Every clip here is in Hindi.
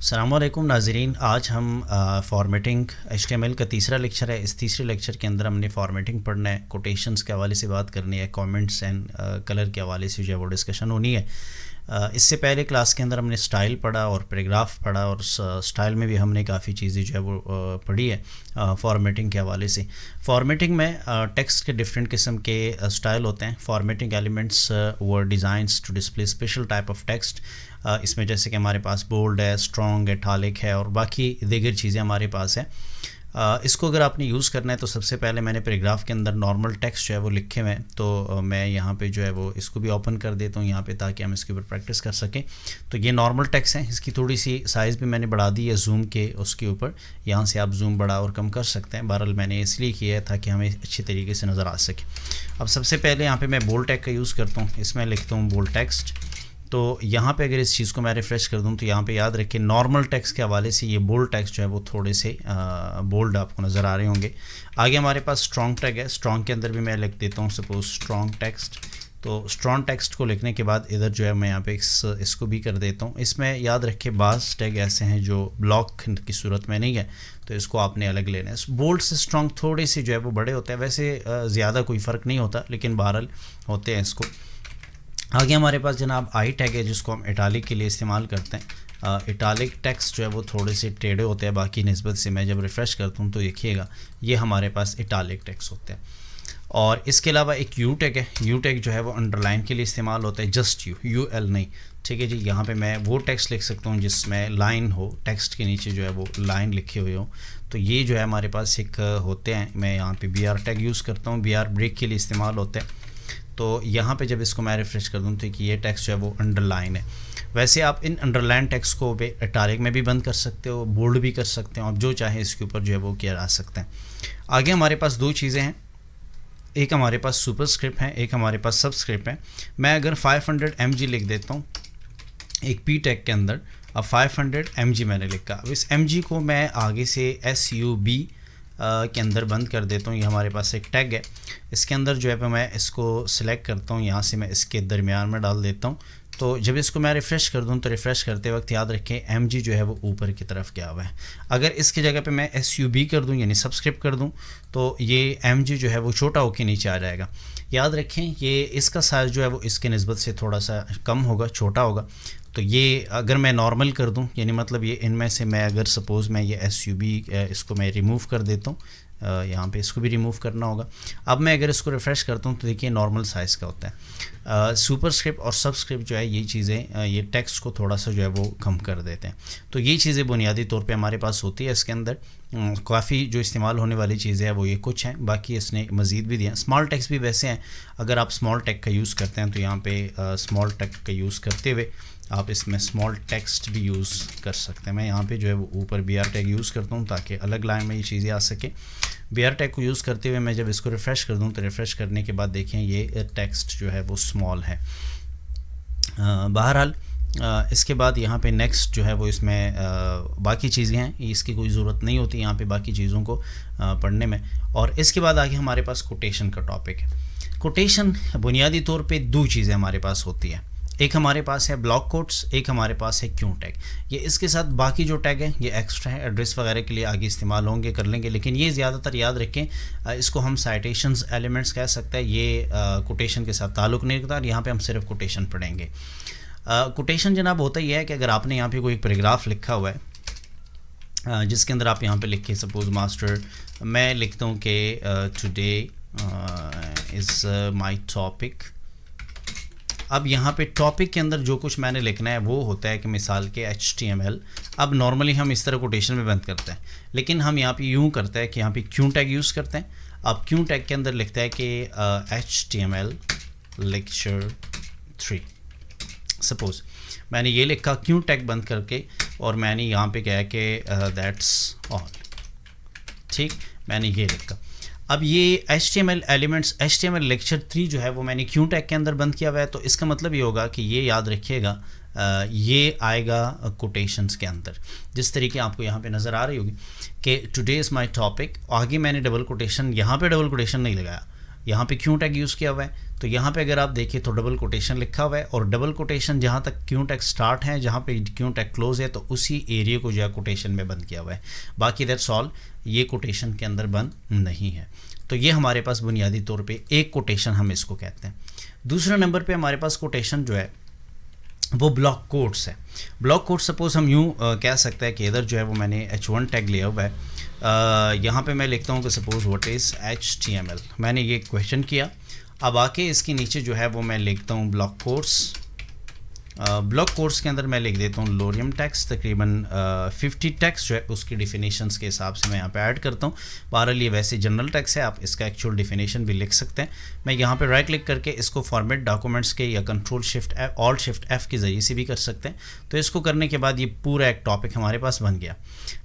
अस्सलामुअलैकुम नाज़रीन, आज हम फॉर्मेटिंग HTML का तीसरा लेक्चर है। इस तीसरे लेक्चर के अंदर हमने फॉर्मेटिंग पढ़ना है, कोटेशंस के हवाले से बात करनी है, कमेंट्स एंड कलर के हवाले से जो है वो डिस्कशन होनी है। इससे पहले क्लास के अंदर हमने स्टाइल पढ़ा और पैराग्राफ पढ़ा और स्टाइल में भी हमने काफ़ी चीज़ें जो है वो पढ़ी है फॉर्मेटिंग के हवाले से। फॉर्मेटिंग में टेक्स्ट के डिफरेंट किस्म के स्टाइल होते हैं। Formatting elements were designs to display special type of text. इसमें जैसे कि हमारे पास बोल्ड है, स्ट्रॉन्ग, इटैलिक है और बाकी दीगर चीज़ें हमारे पास हैं। इसको अगर आपने यूज़ करना है तो सबसे पहले मैंने पैराग्राफ के अंदर नॉर्मल टेक्स्ट जो है वो लिखे हुए हैं, तो मैं यहाँ पे जो है वो इसको भी ओपन कर देता हूँ यहाँ पे, ताकि हम इसके ऊपर प्रैक्टिस कर सकें। तो ये नॉर्मल टेक्स्ट है, इसकी थोड़ी सी साइज़ भी मैंने बढ़ा दी है जूम के उसके ऊपर। यहाँ से आप जूम बढ़ा और कम कर सकते हैं। बहरहाल मैंने इसलिए किया है ताकि हमें अच्छी तरीके से नज़र आ सके। अब सबसे पहले यहाँ पर मैं बोल्ड टेक्स्ट का यूज़ करता हूँ, इसमें लिखता हूँ बोल्ड टेक्स्ट। तो यहाँ पे अगर इस चीज़ को मैं रिफ़्रेश कर दूँ तो यहाँ पे याद रखिए नॉर्मल टेक्स्ट के हवाले से ये बोल्ड टेक्स्ट जो है वो थोड़े से बोल्ड आपको नज़र आ रहे होंगे। आगे हमारे पास स्ट्रॉन्ग टैग है, स्ट्रॉन्ग के अंदर भी मैं लिख देता हूँ सपोज स्ट्रॉन्ग टेक्स्ट। तो स्ट्रॉन्ग टेक्स्ट को लिखने के बाद इधर जो है मैं यहाँ पे इसको भी कर देता हूँ। इसमें याद रखिए बाज़ टैग ऐसे हैं जो ब्लॉक की सूरत में नहीं है, तो इसको आपने अलग लेना है। बोल्ड से स्ट्रॉन्ग थोड़े से जो है वो बड़े होते हैं, वैसे ज़्यादा कोई फ़र्क नहीं होता, लेकिन बहरहाल होते हैं इसको। आगे हमारे पास जनाब आई टैग है, जिसको हम इटालिक के लिए इस्तेमाल करते हैं। इटालिक टेक्स्ट जो है वो थोड़े से टेढ़े होते हैं बाकी निस्बत से। मैं जब रिफ़्रेश करता हूँ तो देखिएगा ये हमारे पास इटालिक टेक्स्ट होते हैं। और इसके अलावा एक यू टैग है, यू टैग जो है वो अंडरलाइन के लिए इस्तेमाल होता है, जस्ट UL नहीं, ठीक है जी। यहाँ पे मैं वो टेक्स्ट लिख सकता हूँ जिसमें लाइन हो, टेक्स्ट के नीचे जो है वो लाइन लिखे हुए हो, तो ये जो है हमारे पास एक होते हैं। मैं यहाँ पे BR टैग यूज़ करता हूँ, BR ब्रेक के लिए इस्तेमाल होते हैं। तो यहाँ पे जब इसको मैं रिफ़्रेश कर दूँ तो कि ये टेक्स्ट जो है वो अंडरलाइन है। वैसे आप इन अंडरलाइन टेक्स्ट को इटालिक में भी बंद कर सकते हो, बोल्ड भी कर सकते हो, आप जो चाहे इसके ऊपर जो है वो किया जा सकते हैं। आगे हमारे पास दो चीज़ें हैं, एक हमारे पास सुपरस्क्रिप्ट है, एक हमारे पास सबस्क्रिप्ट है। मैं अगर 500 mg लिख देता हूँ एक P टैग के अंदर, अब 500 mg मैंने लिखा, अब इस mg को मैं आगे से SUB के अंदर बंद कर देता हूँ। ये हमारे पास एक टैग है, इसके अंदर जो है मैं इसको सिलेक्ट करता हूँ, यहाँ से मैं इसके दरमियान में डाल देता हूँ। तो जब इसको मैं रिफ़्रेश कर दूँ तो रिफ़्रेश करते वक्त याद रखें mg जो है वो ऊपर की तरफ गया हुआ है। अगर इसकी जगह पे मैं SUB कर दूँ यानी सब्सक्रिप्ट कर दूँ तो ये mg जो है वो छोटा होकर नीचे आ जाएगा। याद रखें ये इसका साइज़ जो है वो इसके निस्बत से थोड़ा सा कम होगा, छोटा होगा। तो ये अगर मैं नॉर्मल कर दूं यानी मतलब ये इनमें से मैं अगर सपोज़ मैं ये SUB इसको मैं रिमूव कर देता हूँ, यहाँ पे इसको भी रिमूव करना होगा। अब मैं अगर इसको रिफ़्रेश करता हूँ तो देखिए नॉर्मल साइज़ का होता है। सुपरस्क्रिप्ट और सबस्क्रिप्ट जो है ये चीज़ें ये टेक्स्ट को थोड़ा सा जो है वो कम कर देते हैं। तो ये चीज़ें बुनियादी तौर पे हमारे पास होती है। इसके अंदर काफ़ी जो इस्तेमाल होने वाली चीज़ें हैं वो ये कुछ हैं, बाकी इसने मज़ीद भी दिया। स्मॉल टेक्स्ट भी वैसे हैं, अगर आप स्मॉल टेक्स्ट का यूज़ करते हैं तो यहाँ पे स्मॉल टेक्स्ट का यूज़ करते हुए आप इसमें स्मॉल टेक्स्ट भी यूज़ कर सकते हैं। मैं यहाँ पे जो है वो ऊपर BR टैग यूज़ करता हूँ ताकि अलग लाइन में ये चीज़ें आ सके। BR टैग को यूज़ करते हुए मैं जब इसको रिफ़्रेश कर दूँ तो रिफ़्रेश करने के बाद देखें ये टेक्स्ट जो है वो स्मॉल है। बहरहाल इसके बाद यहाँ पे नेक्स्ट जो है वो इसमें बाकी चीज़ें हैं, इसकी कोई ज़रूरत नहीं होती यहाँ पे बाकी चीज़ों को पढ़ने में। और इसके बाद आगे हमारे पास कोटेशन का टॉपिक है। कोटेशन बुनियादी तौर पे दो चीज़ें हमारे पास होती हैं, एक हमारे पास है ब्लॉक कोट्स, एक हमारे पास है क्यों टैग। ये इसके साथ बाकी जो टैग है ये एक्स्ट्रा है, एड्रेस वगैरह के लिए आगे इस्तेमाल होंगे, कर लेंगे, लेकिन ये ज़्यादातर याद रखें इसको हम साइटेशंस एलिमेंट्स कह सकते हैं। ये कोटेशन के साथ ताल्लुक़ नहीं रखता, यहाँ पे हम सिर्फ कोटेशन पढ़ेंगे। कोटेशन जनाब होता ही है कि अगर आपने यहाँ पे कोई पैराग्राफ लिखा हुआ है जिसके अंदर आप यहाँ पे लिखे सपोज मास्टर, मैं लिखता हूँ कि टुडे इज़ माई टॉपिक। अब यहाँ पे टॉपिक के अंदर जो कुछ मैंने लिखना है वो होता है कि मिसाल के HTML। अब नॉर्मली हम इस तरह कोटेशन में बंद करते हैं, लेकिन हम यहाँ पे यूँ करते हैं कि यहाँ पे क्यों टैग यूज़ करते हैं। अब क्यों टैग के अंदर लिखता है कि HTML लेक्चर 3। सपोज़ मैंने ये लिखा क्यों टैग बंद करके और मैंने यहाँ पे कहा कि दैट्स ऑल, ठीक, मैंने ये लिखा। अब ये HTML एलिमेंट्स HTML लेक्चर 3 जो है वो मैंने क्यों टैग के अंदर बंद किया हुआ है। तो इसका मतलब ये होगा कि ये याद रखिएगा ये आएगा कोटेशंस के अंदर, जिस तरीके आपको यहाँ पे नज़र आ रही होगी कि टुडे इज़ माय टॉपिक। आगे मैंने डबल कोटेशन, यहाँ पे डबल कोटेशन नहीं लगाया, यहाँ पे क्यों टैग यूज़ किया हुआ है, तो यहाँ पे अगर आप देखिए तो डबल कोटेशन लिखा हुआ है, और डबल कोटेशन जहाँ तक क्यों टैग स्टार्ट है, जहाँ पे क्यों टैग क्लोज है, तो उसी एरिया को जो है कोटेशन में बंद किया हुआ है। बाकी दैट्स ऑल, ये कोटेशन के अंदर बंद नहीं है। तो ये हमारे पास बुनियादी तौर पे एक कोटेशन हम इसको कहते हैं। दूसरा नंबर पे हमारे पास कोटेशन जो है वो ब्लॉक कोट्स है। ब्लॉक कोट्स सपोज हम यूँ कह सकते हैं कि इधर जो है वो मैंने H1 टैग लिया हुआ है, यहाँ पे मैं लिखता हूँ कि सपोज व्हाट इज़ HTML, मैंने ये क्वेश्चन किया। अब आके इसके नीचे जो है वो मैं लिखता हूँ ब्लॉक कोट्स। ब्लॉक कोर्स के अंदर मैं लिख देता हूँ लोरियम टैक्स, तकरीबन 50 टैक्स जो है उसकी डिफिनेशंस के हिसाब से मैं यहाँ पे ऐड करता हूँ। बहरहाल ये वैसे जनरल टैक्स है, आप इसका एक्चुअल डिफिनेशन भी लिख सकते हैं। मैं यहाँ पे राइट क्लिक करके इसको फॉर्मेट डॉक्यूमेंट्स के या control shift alt shift F के ज़रिए से भी कर सकते हैं। तो इसको करने के बाद ये पूरा एक टॉपिक हमारे पास बन गया।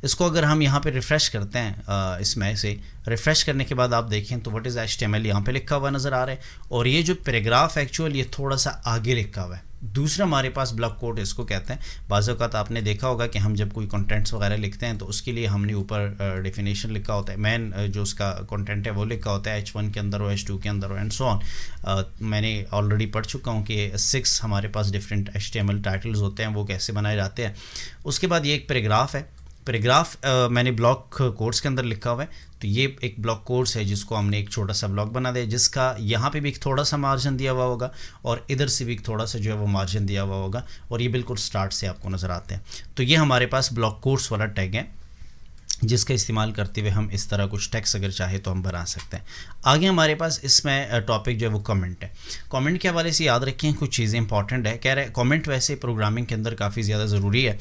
इसको अगर हम यहाँ पर रिफ़्रेश करते हैं, इसमें से रिफ़्रेश करने के बाद आप देखें तो व्हाट इज़ HTML यहाँ पे लिखा हुआ नज़र आ रहा है, और ये जो पैराग्राफ एक्चुअल ये थोड़ा सा आगे लिखा हुआ है। दूसरा हमारे पास ब्लॉक कोड इसको कहते हैं। बाज़ औक़ात आपने देखा होगा कि हम जब कोई कंटेंट्स वगैरह लिखते हैं तो उसके लिए हमने ऊपर डेफिनेशन लिखा होता है, मेन जो उसका कंटेंट है वो लिखा होता है, H1 के अंदर हो, H2 के अंदर हो, एंड सो ऑन। मैंने ऑलरेडी पढ़ चुका हूँ कि 6 हमारे पास डिफरेंट HTML टाइटल्स होते हैं, वो कैसे बनाए जाते हैं। उसके बाद ये एक पैराग्राफ है। पैराग्राफ मैंने ब्लॉक कोर्स के अंदर लिखा हुआ है, तो ये एक ब्लॉक कोर्स है जिसको हमने एक छोटा सा ब्लॉक बना दिया, जिसका यहाँ पे भी एक थोड़ा सा मार्जिन दिया हुआ होगा और इधर से भी एक थोड़ा सा जो है वो मार्जिन दिया हुआ होगा, और ये बिल्कुल स्टार्ट से आपको नज़र आते हैं। तो ये हमारे पास ब्लॉक कोर्स वाला टैग है, जिसका इस्तेमाल करते हुए हम इस तरह कुछ टेक्स्ट अगर चाहे तो हम बना सकते हैं। आगे हमारे पास इसमें टॉपिक जो है वो कमेंट है। कमेंट के हवाले से याद रखें कुछ चीज़ें इंपॉर्टेंट है। कह रहे हैं कमेंट वैसे प्रोग्रामिंग के अंदर काफ़ी ज़्यादा ज़रूरी है।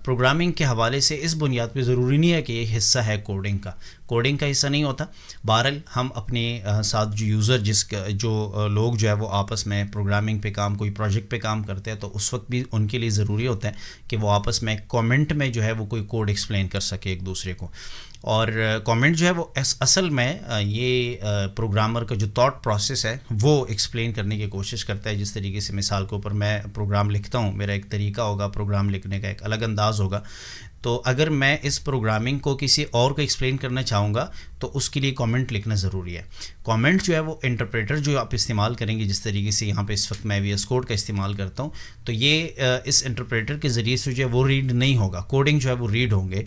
प्रोग्रामिंग के हवाले से इस बुनियाद पे ज़रूरी नहीं है कि ये हिस्सा है कोडिंग का हिस्सा नहीं होता। बहरहाल हम अपने साथ जो यूज़र जो लोग जो है वो आपस में प्रोग्रामिंग पे काम, कोई प्रोजेक्ट पे काम करते हैं, तो उस वक्त भी उनके लिए ज़रूरी होता है कि वो आपस में कमेंट में जो है वो कोई कोड एक्सप्लेन कर सके एक दूसरे को। और कमेंट जो है वो असल में ये प्रोग्रामर का जो थॉट प्रोसेस है वो एक्सप्लेन करने की कोशिश करता है। जिस तरीके से मिसाल के ऊपर मैं प्रोग्राम लिखता हूँ, मेरा एक तरीका होगा प्रोग्राम लिखने का, एक अलग अंदाज़ होगा। तो अगर मैं इस प्रोग्रामिंग को किसी और को एक्सप्लेन करना चाहूँगा तो उसके लिए कमेंट लिखना ज़रूरी है। कमेंट जो है वो इंटरप्रेटर जो आप इस्तेमाल करेंगे, जिस तरीके से यहाँ पे इस वक्त मैं VS कोड का इस्तेमाल करता हूँ, तो ये इस इंटरप्रेटर के ज़रिए से जो है वो रीड नहीं होगा, कोडिंग जो है वो रीड होंगे,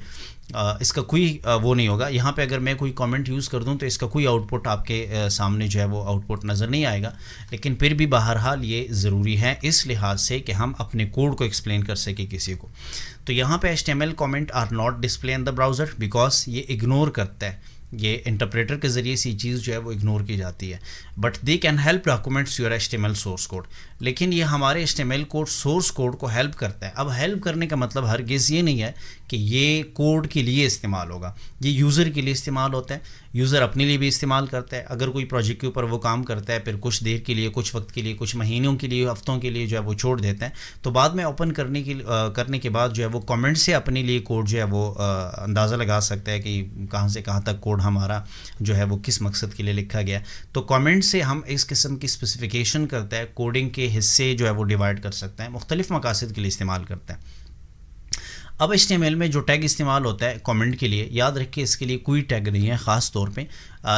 इसका कोई वो नहीं होगा। यहाँ पे अगर मैं कोई कमेंट यूज़ कर दूँ तो इसका कोई आउटपुट आपके सामने जो है वो आउटपुट नज़र नहीं आएगा, लेकिन फिर भी बहरहाल ये ज़रूरी है इस लिहाज से कि हम अपने कोड को एक्सप्लेन कर सके किसी को। तो यहाँ पे HTML comment are not display in the browser because ये इग्नोर करता है, ये इंटरप्रेटर के ज़रिए से चीज़ जो है वो इग्नोर की जाती है। But they can help documents your HTML source code, लेकिन ये हमारे HTML कोड सोर्स कोड को हेल्प करता है। अब हेल्प करने का मतलब हरगिज़ ये नहीं है कि ये कोड के लिए इस्तेमाल होगा, ये यूज़र के लिए इस्तेमाल होता है। यूज़र अपने लिए भी इस्तेमाल करता है। अगर कोई प्रोजेक्ट के ऊपर वो काम करता है, फिर कुछ देर के लिए, कुछ वक्त के लिए, कुछ महीनों के लिए, हफ्तों के लिए जो है वो छोड़ देते हैं, तो बाद में ओपन करने के बाद जो है वो कमेंट से अपने लिए कोड जो है वो अंदाज़ा लगा सकता है कि कहाँ से कहाँ तक कोड हमारा जो है वो किस मकसद के लिए लिखा गया। तो कमेंट से हम इस किस्म की स्पेसिफिकेशन करता है, कोडिंग के हिस्से जो है वो डिवाइड कर सकते हैं, मुख्तलिफ मकासद के लिए इस्तेमाल करते हैं। अब HTML में जो टैग इस्तेमाल होता है कमेंट के लिए, याद रखिए इसके लिए कोई टैग नहीं है ख़ास तौर पे।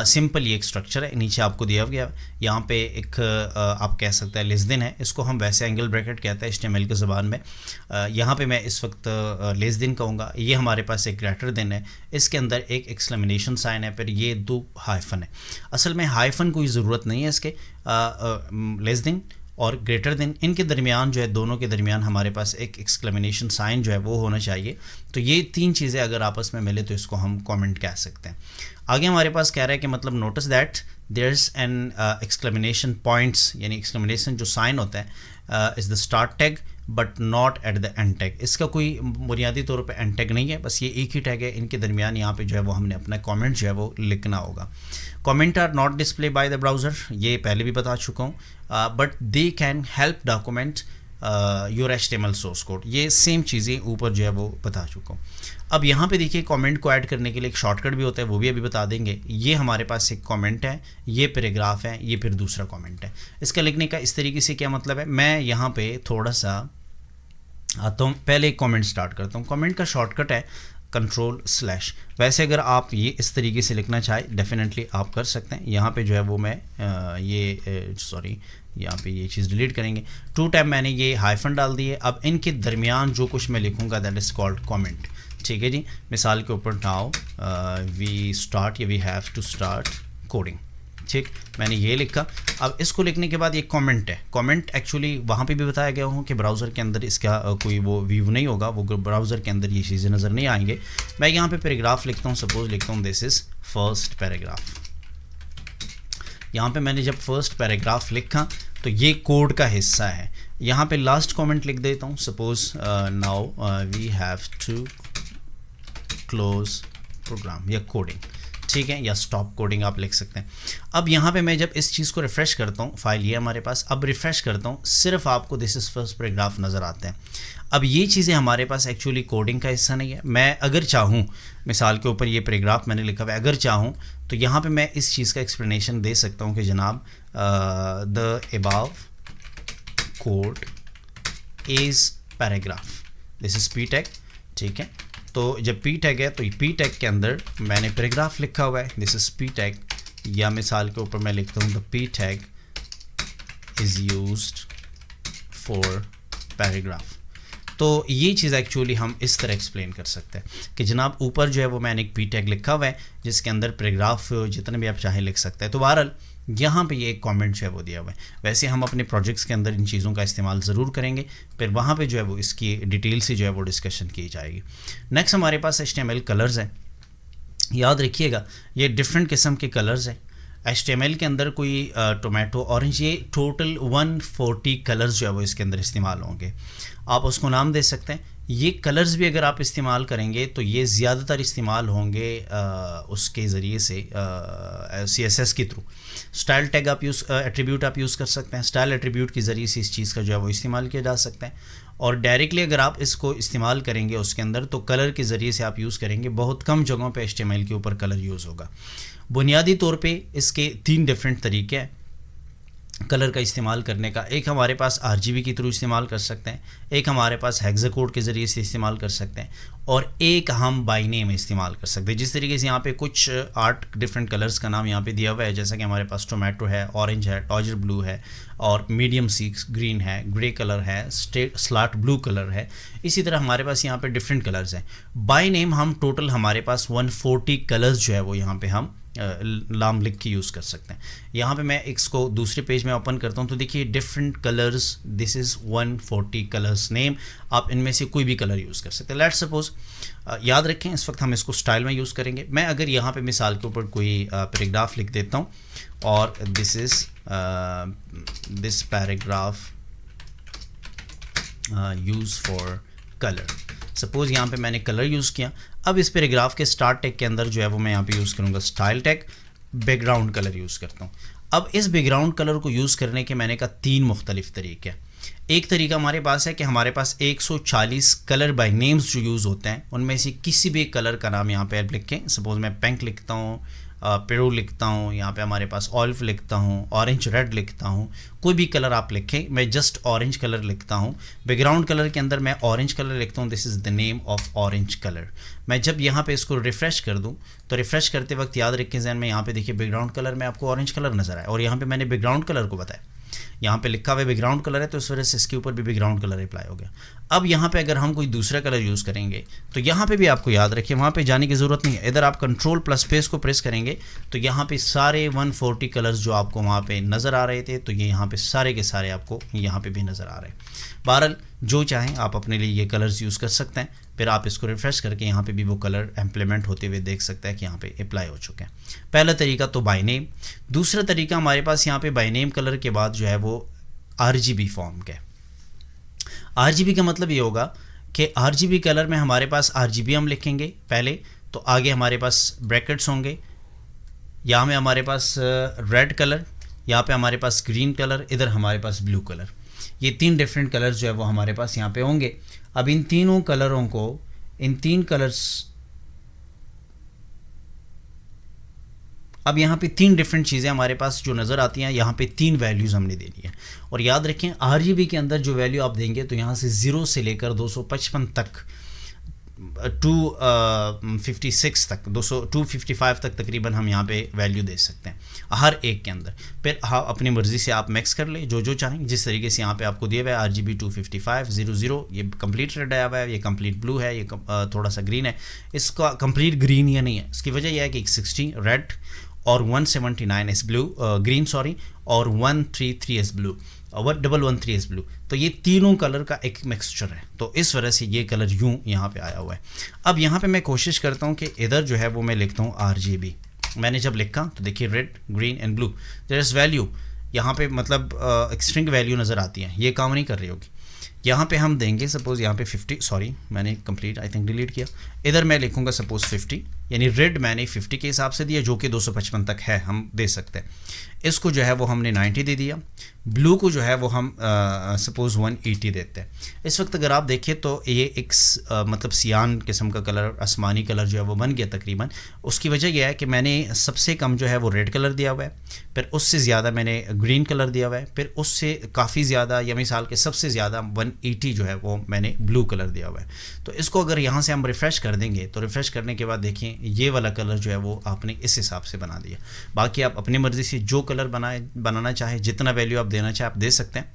सिंपल ये एक स्ट्रक्चर है, नीचे आपको दिया गया, यहाँ पे एक आप कह सकते हैं लेस देन है, इसको हम वैसे एंगल ब्रैकेट कहते हैं HTML की ज़बान में। यहाँ पे मैं इस वक्त लेस देन कहूँगा। ये हमारे पास एक ग्रेटर देन है, इसके अंदर एक एक्सक्लेमेशन साइन है, फिर ये 2 हाइफन है। असल में हाइफन कोई ज़रूरत नहीं है इसके, लेस देन और ग्रेटर देन इनके दरमियान जो है, दोनों के दरमियान हमारे पास एक एक्सक्लेमेशन साइन जो है वो होना चाहिए। तो ये 3 चीज़ें अगर आपस में मिले तो इसको हम कमेंट कह सकते हैं। आगे हमारे पास कह रहा है कि मतलब notice that there is an exclamation points, यानी एक्सक्लेमेशन जो साइन होता है is the start tag but not at the end tag. इसका कोई बुनियादी तौर पे एंड टैग नहीं है, बस ये एक ही टैग है। इनके दरमियान यहाँ पे जो है वो हमने अपना कमेंट जो है वो लिखना होगा। Comment are not display by the browser, ये पहले भी बता चुका हूँ, but they can help document your HTML source code, ये सेम चीज़ें ऊपर जो है वो बता चुका हूँ। अब यहाँ पे देखिए कमेंट को ऐड करने के लिए एक शॉर्टकट भी होता है, वो भी अभी बता देंगे। ये हमारे पास एक कमेंट है, ये पैराग्राफ है, ये फिर दूसरा कमेंट है। इसका लिखने का इस तरीके से क्या मतलब है, मैं यहाँ पे थोड़ा सा आता हूँ, पहले एक कमेंट स्टार्ट करता हूँ। कमेंट का शॉर्टकट है कंट्रोल/। वैसे अगर आप ये इस तरीके से लिखना चाहें डेफिनेटली आप कर सकते हैं। यहाँ पे जो है वो मैं यहाँ पे ये चीज़ डिलीट करेंगे। 2 टाइम मैंने ये हाइफन डाल दिए। अब इनके दरमियान जो कुछ मैं लिखूँगा दैट इज़ कॉल्ड कॉमेंट। ठीक है जी, मिसाल के ऊपर now we have to start coding. ठीक, मैंने ये लिखा। अब इसको लिखने के बाद ये कमेंट है। कमेंट एक्चुअली वहाँ पे भी बताया गया हूँ कि ब्राउज़र के अंदर इसका कोई वो व्यू नहीं होगा, वो ब्राउज़र के अंदर ये चीज़ें नज़र नहीं आएंगे। मैं यहाँ पे पैराग्राफ लिखता हूँ, सपोज लिखता हूँ दिस इज़ फर्स्ट पैराग्राफ। यहाँ पे मैंने जब फर्स्ट पैराग्राफ लिखा तो ये कोड का हिस्सा है। यहाँ पे लास्ट कमेंट लिख देता हूँ, suppose now we have to close program या कोडिंग। ठीक है, या स्टॉप कोडिंग आप लिख सकते हैं। अब यहाँ पे मैं जब इस चीज़ को रिफ़्रेश करता हूँ, फाइल ये हमारे पास, अब रिफ़्रेश करता हूँ, सिर्फ आपको दिस इज़ फर्स्ट पैराग्राफ नज़र आते हैं। अब ये चीज़ें हमारे पास एक्चुअली कोडिंग का हिस्सा नहीं है। मैं अगर चाहूँ, मिसाल के ऊपर ये पैराग्राफ मैंने लिखा हुआ है, अगर चाहूँ तो यहाँ पे मैं इस चीज़ का एक्सप्लेनेशन दे सकता हूँ कि जनाब the above code is paragraph, this is P tag. ठीक है, तो जब पी टैग है तो पी टैग के अंदर मैंने पैराग्राफ लिखा हुआ है, दिस इज़ पी टैग। या मिसाल के ऊपर मैं लिखता हूँ the P tag is used for paragraph. तो ये चीज़ एक्चुअली हम इस तरह एक्सप्लेन कर सकते हैं कि जनाब ऊपर जो है वो मैंने एक पी टैग लिखा हुआ है जिसके अंदर पैराग्राफ जितने भी आप चाहें लिख सकते हैं। तो बहरहाल यहाँ पे ये एक कमेंट जो है वो दिया हुआ है। वैसे हम अपने प्रोजेक्ट्स के अंदर इन चीज़ों का इस्तेमाल ज़रूर करेंगे, फिर वहाँ पे जो है वो इसकी डिटेल से जो है वो डिस्कशन की जाएगी। नेक्स्ट हमारे पास HTML कलर्स हैं। याद रखिएगा ये डिफरेंट किस्म के कलर्स हैं। HTML के अंदर कोई टोमेटो, ऑरेंज, ये टोटल 140 कलर्स जो है वो इसके अंदर इस्तेमाल होंगे। आप उसको नाम दे सकते हैं। ये कलर्स भी अगर आप इस्तेमाल करेंगे तो ये ज़्यादातर इस्तेमाल होंगे उसके ज़रिए से CSS के थ्रू। स्टाइल टैग आप एट्रीब्यूट आप यूज़ कर सकते हैं। स्टाइल एट्रीब्यूट के ज़रिए से इस चीज़ का जो है वो इस्तेमाल किया जा सकता है। और डायरेक्टली अगर आप इसको इस्तेमाल करेंगे उसके अंदर तो कलर के ज़रिए से आप यूज़ करेंगे। बहुत कम जगहों पे HTML के ऊपर कलर यूज़ होगा। बुनियादी तौर पे इसके 3 डिफरेंट तरीके हैं कलर का इस्तेमाल करने का। एक हमारे पास RGB के थ्रू इस्तेमाल कर सकते हैं, एक हमारे पास हेक्साकोड के ज़रिए से इस्तेमाल कर सकते हैं, और एक हम बाय नेम इस्तेमाल कर सकते हैं। जिस तरीके से यहाँ पे कुछ 8 डिफरेंट कलर्स का नाम यहाँ पे दिया हुआ है, जैसा कि हमारे पास टोमेटो है, ऑरेंज है, टॉजर ब्लू है, और मीडियम सी ग्रीन है, ग्रे कलर है, स्लाट ब्लू कलर है। इसी तरह हमारे पास यहाँ पे डिफरेंट कलर्स हैं। बाय नेम हम टोटल हमारे पास 140 कलर्स जो है वो यहाँ पे हम नाम लिख के यूज़ कर सकते हैं। यहाँ पे मैं इसको दूसरे पेज में ओपन करता हूँ तो देखिए different colours, this is 140 colours name. आप इनमें से कोई भी कलर यूज़ कर सकते हैं। लेट्स सपोज याद रखें इस वक्त हम इसको स्टाइल में यूज़ करेंगे। मैं अगर यहाँ पे मिसाल के ऊपर कोई पैराग्राफ लिख देता हूँ और this is this paragraph use for colour, suppose यहाँ पे मैंने कलर यूज़ किया। अब इस पैराग्राफ के स्टार्ट टैग के अंदर जो है वो मैं यहाँ पे यूज़ करूँगा style tag, background colour use करता हूँ। अब इस बैकग्राउंड कलर को यूज़ करने के मैंने कहा 3 मुख्तलिफ तरीके हैं। एक तरीका हमारे पास है कि हमारे पास 140 कलर बाय नेम्स जो यूज़ होते हैं उनमें से किसी भी कलर का नाम यहाँ पे आप लिखें। सपोज़ मैं पिंक लिखता हूँ, पेरू लिखता हूँ, यहाँ पे हमारे पास ऑलिव लिखता हूँ, ऑरेंज रेड लिखता हूँ, कोई भी कलर आप लिखें। मैं जस्ट ऑरेंज कलर लिखता हूँ। बैकग्राउंड कलर के अंदर मैं ऑरेंज कलर लिखता हूँ, this is the name of orange colour. मैं जब यहाँ पे इसको रिफ़्रेश कर दूँ तो रिफ़्रेश करते वक्त याद रखें जहन में, यहाँ पे देखिए बैकग्राउंड कलर में आपको ऑरेंज कलर नज़र आए और यहाँ पे मैंने बैकग्राउंड कलर को बताया। यहाँ पे लिखा हुआ बैकग्राउंड कलर है तो इस वजह से इसके ऊपर भी बैकग्राउंड कलर अप्लाई हो गया। अब यहाँ पे अगर हम कोई दूसरा कलर यूज़ करेंगे तो यहाँ पे भी आपको याद रखिए वहाँ पे जाने की ज़रूरत नहीं है। इधर आप कंट्रोल प्लस स्पेस को प्रेस करेंगे तो यहाँ पे सारे 140 कलर्स जो आपको वहाँ पे नज़र आ रहे थे तो ये यहाँ पे सारे के सारे आपको यहाँ पे भी नज़र आ रहे हैं। बहरहाल जो चाहें आप अपने लिए ये कलर्स यूज़ कर सकते हैं। फिर आप इसको रिफ़्रेश करके यहाँ पे भी वो कलर इम्प्लीमेंट होते हुए देख सकते हैं कि यहाँ पे अप्लाई हो चुके हैं। पहला तरीका तो बाय नेम। दूसरा तरीका हमारे पास यहाँ पे बाय नेम कलर के बाद जो है वो RGB फॉर्म के। RGB का मतलब ये होगा कि RGB कलर में हमारे पास RGB हम लिखेंगे पहले, तो आगे हमारे पास ब्रैकेट्स होंगे, यहाँ में हमारे पास रेड कलर, यहाँ पे हमारे पास ग्रीन कलर, इधर हमारे पास ब्लू कलर। ये 3 डिफरेंट कलर्स जो है वो हमारे पास यहाँ पे होंगे। अब इन तीनों कलरों को, इन 3 कलर्स, अब यहाँ पे 3 डिफरेंट चीज़ें हमारे पास जो नज़र आती हैं, यहाँ पे 3 वैल्यूज़ हमने देनी है। और याद रखें RGB के अंदर जो वैल्यू आप देंगे तो यहाँ से 0 से लेकर 255 तक 256 तक 255 तक तकरीबन हम यहाँ पे वैल्यू दे सकते हैं हर एक के अंदर। फिर हाँ अपनी मर्ज़ी से आप मिक्स कर ले जो चाहें, जिस तरीके से यहाँ पे आपको दिया हुआ है RGB 25500, ये कंप्लीट रेड आया हुआ है, ये कंप्लीट ब्लू है, ये थोड़ा सा ग्रीन है, इसका कंप्लीट ग्रीन ये नहीं है। इसकी वजह यह है कि 60 रेड और 179 एस ब्लू ग्रीन सॉरी, और 133 एस ब्लू और 113 एस ब्लू। तो ये तीनों कलर का एक मिक्सचर है, तो इस वजह से ये कलर यूँ यहाँ पे आया हुआ है। अब यहाँ पे मैं कोशिश करता हूँ कि इधर जो है वो मैं लिखता हूँ RGB। मैंने जब लिखा तो देखिए red green and blue, there is value यहाँ पे, मतलब स्ट्रिंग वैल्यू नज़र आती है, ये काम नहीं कर रही होगी। यहाँ पे हम देंगे सपोज़ यहाँ पे 50, सॉरी मैंने कंप्लीट आई थिंक डिलीट किया, इधर मैं लिखूँगा सपोज़ 50, यानी रेड मैंने 50 के हिसाब से दिया जो कि 255 तक है, हम दे सकते हैं। इसको जो है वो हमने 90 दे दिया, ब्लू को जो है वो हम सपोज़ 180 देते हैं। इस वक्त अगर आप देखें तो ये एक मतलब सियान किस्म का कलर, आसमानी कलर जो है वो बन गया तकरीबन। उसकी वजह यह है कि मैंने सबसे कम जो है वो रेड कलर दिया हुआ है, फिर उससे ज़्यादा मैंने ग्रीन कलर दिया हुआ है, फिर उससे काफ़ी ज़्यादा या मिसाल के सबसे ज़्यादा 180 जो है वो मैंने ब्लू कलर दिया हुआ है। तो इसको अगर यहाँ से हम रिफ़्रेश कर देंगे तो रिफ़्रेश करने के बाद देखिए ये वाला कलर जो है वो आपने इस हिसाब से बना दिया। बाकी आप अपनी मर्ज़ी से जो कलर बनाना चाहे, जितना वैल्यू आप देना चाहे आप दे सकते हैं।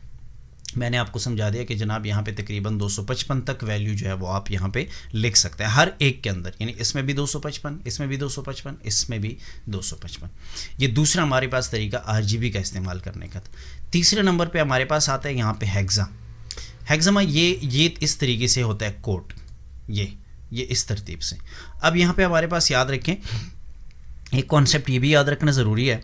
मैंने आपको समझा दिया कि जनाब यहाँ पे तकरीबन 255 तक वैल्यू जो है वो आप यहाँ पे लिख सकते हैं हर एक के अंदर, यानी इसमें भी 255, इसमें भी 255, इसमें भी 255। ये दूसरा हमारे पास तरीका RGB का इस्तेमाल करने का था। तीसरे नंबर पे हमारे पास आता है यहाँ पे हेक्सामा। ये इस तरीके से होता है कोड, ये इस तरतीब से। अब यहाँ पे हमारे पास याद रखें एक कॉन्सेप्ट, ये भी याद रखना ज़रूरी है,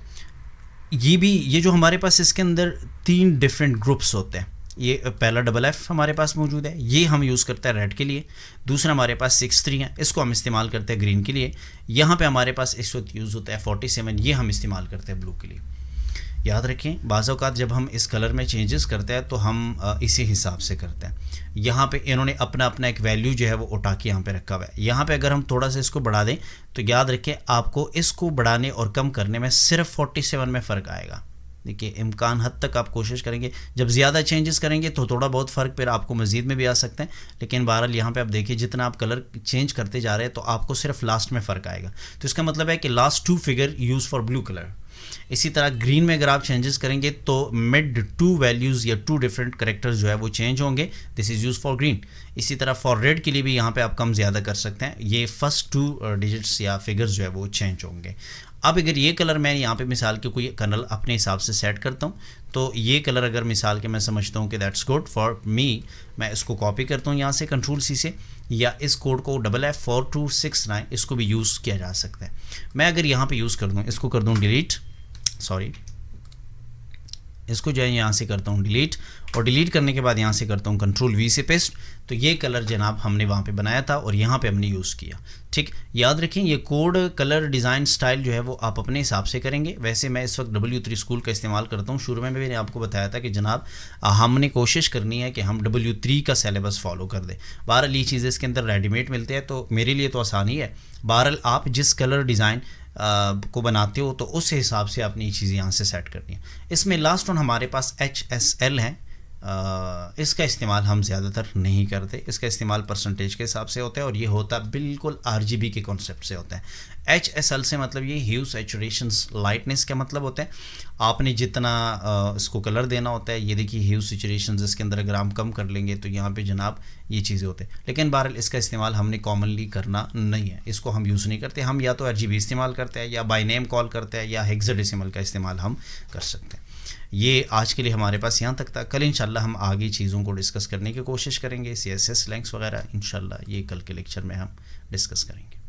ये जो हमारे पास इसके अंदर 3 डिफरेंट ग्रुप्स होते हैं। ये पहला FFF हमारे पास मौजूद है, ये हम यूज़ करते हैं रेड के लिए। दूसरा हमारे पास 63 है, इसको हम इस्तेमाल करते हैं ग्रीन के लिए। यहाँ पे हमारे पास इस वक्त यूज़ होता है 47, ये हम इस्तेमाल करते हैं ब्लू के लिए। याद रखें बाज़ औक़ात जब हम इस कलर में चेंजेस करते हैं तो हम इसी हिसाब से करते हैं। यहाँ पे इन्होंने अपना एक वैल्यू जो है वो उठा के यहाँ पे रखा हुआ है। यहाँ पे अगर हम थोड़ा सा इसको बढ़ा दें तो याद रखें आपको इसको बढ़ाने और कम करने में सिर्फ 47 में फ़र्क आएगा। देखिए इम्कान हद तक आप कोशिश करेंगे, जब ज़्यादा चेंजेस करेंगे तो थोड़ा बहुत फ़र्क फिर आपको मज़ीद में भी आ सकते हैं, लेकिन बहरहाल यहाँ पे आप देखिए जितना आप कलर चेंज करते जा रहे हैं तो आपको सिर्फ लास्ट में फ़र्क आएगा। तो इसका मतलब है कि last 2 figure use for blue colour. इसी तरह ग्रीन में अगर आप चेंजेस करेंगे तो मिड 2 वैल्यूज़ या 2 डिफरेंट करेक्टर्स जो है वो चेंज होंगे, this is use for green. इसी तरह फॉर रेड के लिए भी यहाँ पे आप कम ज़्यादा कर सकते हैं, ये फर्स्ट 2 डिजिट्स या फिगर्स जो है वो चेंज होंगे। अब अगर ये कलर मैं यहाँ पे मिसाल के कोई कलर अपने हिसाब से सेट करता हूँ तो ये कलर अगर मिसाल के मैं समझता हूँ कि दैट्स गुड फॉर मी, मैं इसको कॉपी करता हूँ यहाँ से Ctrl+C से, या इस कोड को FFF4269 इसको भी यूज़ किया जा सकता है। मैं अगर यहाँ पे यूज़ कर दूँ, इसको कर दूँ डिलीट, सॉरी इसको जो है यहाँ से करता हूँ डिलीट, और डिलीट करने के बाद यहाँ से करता हूँ Ctrl+V से पेस्ट। तो ये कलर जनाब हमने वहाँ पे बनाया था और यहाँ पे हमने यूज़ किया। ठीक, याद रखें ये कोड कलर डिज़ाइन स्टाइल जो है वो आप अपने हिसाब से करेंगे। वैसे मैं इस वक्त W3 स्कूल का इस्तेमाल करता हूँ। शुरू में मैंने आपको बताया था कि जनाब हमने कोशिश करनी है कि हम W3 का सिलेबस फॉलो कर दें। बहरहाल ये चीज़ें इसके अंदर रेडीमेड मिलते हैं तो मेरे लिए तो आसानी है। बहरहाल आप जिस कलर डिज़ाइन को बनाते हो तो उस हिसाब से आपने ये चीज़ें यहाँ से सेट करनी है। इसमें लास्ट वन हमारे पास HSL है, इसका इस्तेमाल हम ज़्यादातर नहीं करते। इसका इस्तेमाल परसेंटेज के हिसाब से होता है और ये होता बिल्कुल RGB के कॉन्सेप्ट से होता है। HSL से मतलब ये ह्यू सैचुरेशन लाइटनेस का मतलब होता है आपने जितना इसको कलर देना होता है। ये देखिए ह्यू सैचुरेशन, इसके अंदर अगर हम कम कर लेंगे तो यहाँ पे जनाब ये चीज़ें होते हैं। लेकिन बहरहाल इसका इस्तेमाल हमने कॉमनली करना नहीं है, इसको हम यूज़ नहीं करते। हम या तो RGB इस्तेमाल करते हैं या बाय नेम कॉल करते हैं या हेक्साडेसिमल का इस्तेमाल हम कर सकते हैं। ये आज के लिए हमारे पास यहाँ तक था। कल इंशाल्लाह हम आगे चीज़ों को डिस्कस करने की कोशिश करेंगे, CSS स्लैंग्स वगैरह इंशाल्लाह ये कल के लेक्चर में हम डिस्कस करेंगे।